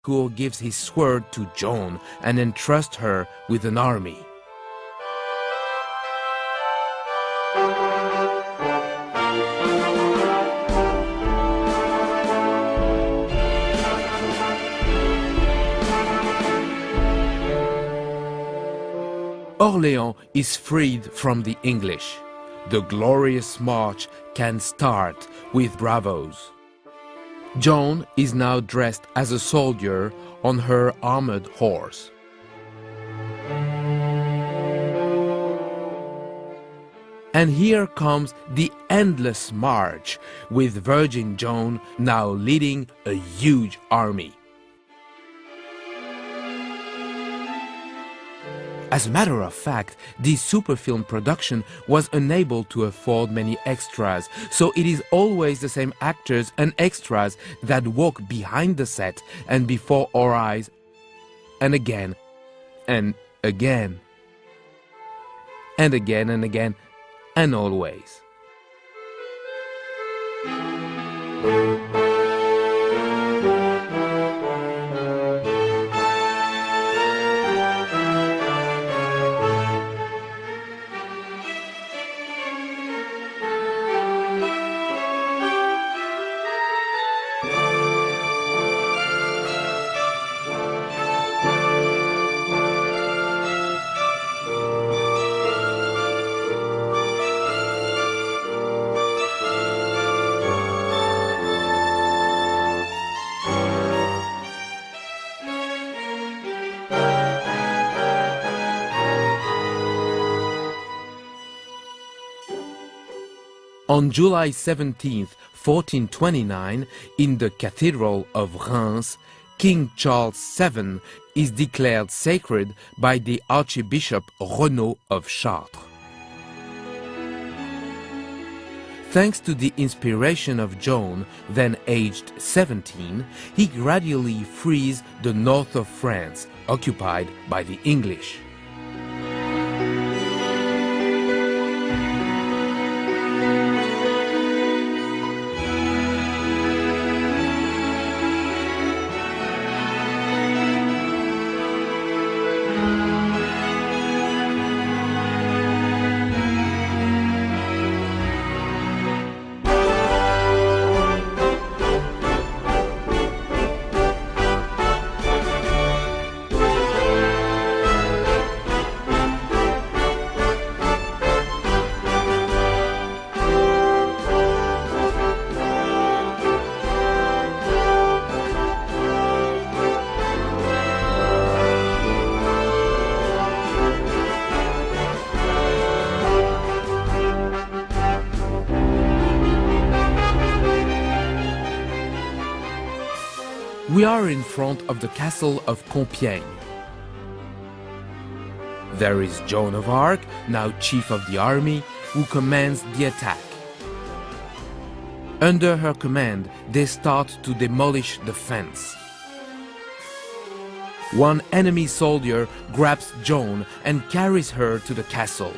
Harcourt gives his sword to Jeanne and entrusts her with an army. Orléans is freed from the English. The glorious march can start with bravos. Jeanne is now dressed as a soldier on her armored horse. And here comes the endless march, with Virgin Jeanne now leading a huge army. As a matter of fact, this superfilm production was unable to afford many extras, so it is always the same actors and extras that walk behind the set and before our eyes, and again, and again, and again and again, and always. On July 17, 1429, in the Cathedral of Reims, King Charles VII is declared sacred by the Archbishop Renaud of Chartres. Thanks to the inspiration of Jeanne, then aged 17, he gradually frees the north of France, occupied by the English. We are in front of the castle of Compiègne. There is Joan of Arc, now chief of the army, who commands the attack. Under her command, they start to demolish the fence. One enemy soldier grabs Joan and carries her to the castle.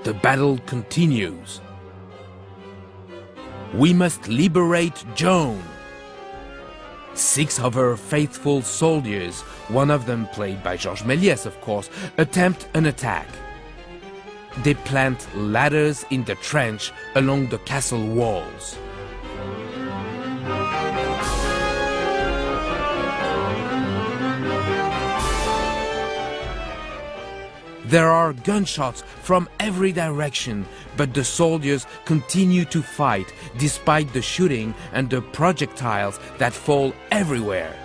The battle continues. We must liberate Joan. 6 of her faithful soldiers, one of them played by Georges Méliès, of course, attempt an attack. They plant ladders in the trench along the castle walls. There are gunshots from every direction, but the soldiers continue to fight despite the shooting and the projectiles that fall everywhere.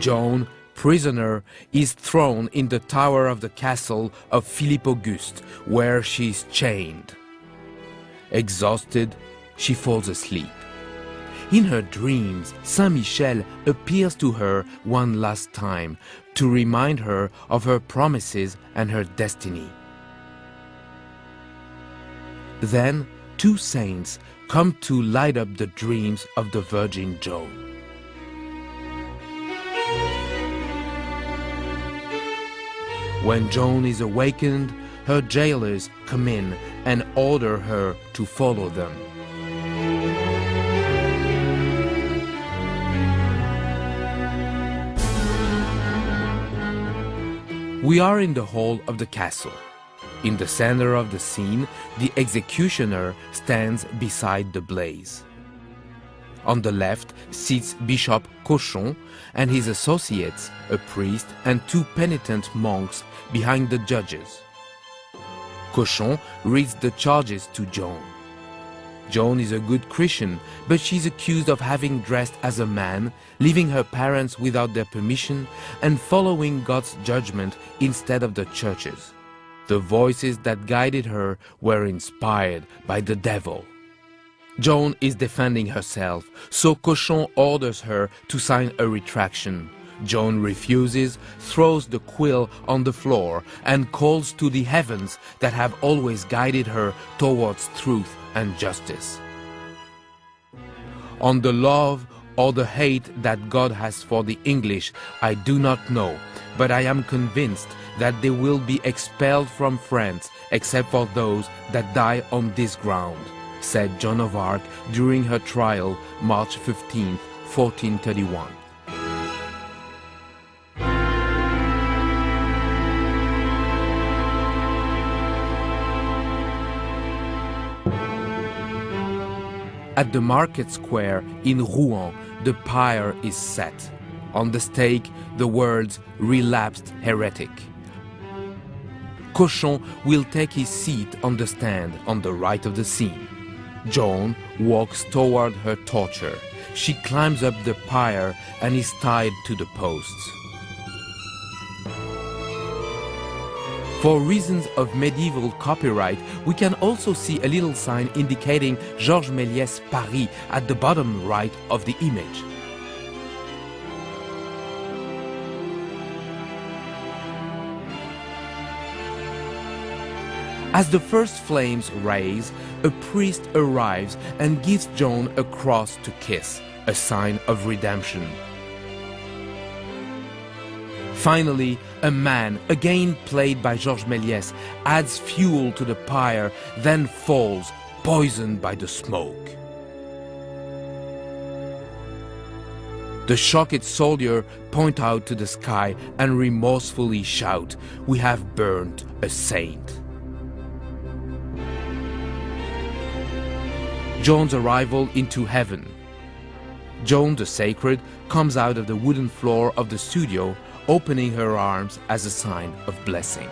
Joan, prisoner, is thrown in the tower of the castle of Philippe Auguste, where she is chained. Exhausted, she falls asleep. In her dreams, Saint Michel appears to her one last time to remind her of her promises and her destiny. Then, two saints come to light up the dreams of the Virgin Joan. When Joan is awakened, her jailers come in and order her to follow them. We are in the hall of the castle. In the center of the scene, the executioner stands beside the blaze. On the left sits Bishop Cochon and his associates, a priest and two penitent monks behind the judges. Cochon reads the charges to Joan. Joan is a good Christian, but she's accused of having dressed as a man, leaving her parents without their permission, and following God's judgment instead of the church's. The voices that guided her were inspired by the devil. Joan is defending herself, so Cochon orders her to sign a retraction. Joan refuses, throws the quill on the floor, and calls to the heavens that have always guided her towards truth and justice. On the love or the hate that God has for the English, I do not know, but I am convinced that they will be expelled from France except for those that die on this ground, said Joan of Arc during her trial, March 15, 1431. At the market square in Rouen, the pyre is set. On the stake, the words "relapsed heretic." Cochon will take his seat on the stand on the right of the scene. Joan walks toward her torture. She climbs up the pyre and is tied to the posts. For reasons of medieval copyright, we can also see a little sign indicating Georges Méliès Paris at the bottom right of the image. As the first flames raise, a priest arrives and gives Joan a cross to kiss, a sign of redemption. Finally, a man, again played by Georges Méliès, adds fuel to the pyre, then falls, poisoned by the smoke. The shocked soldier point out to the sky and remorsefully shout, "We have burnt a saint." Joan's arrival into heaven. Joan the Sacred comes out of the wooden floor of the studio, opening her arms as a sign of blessing.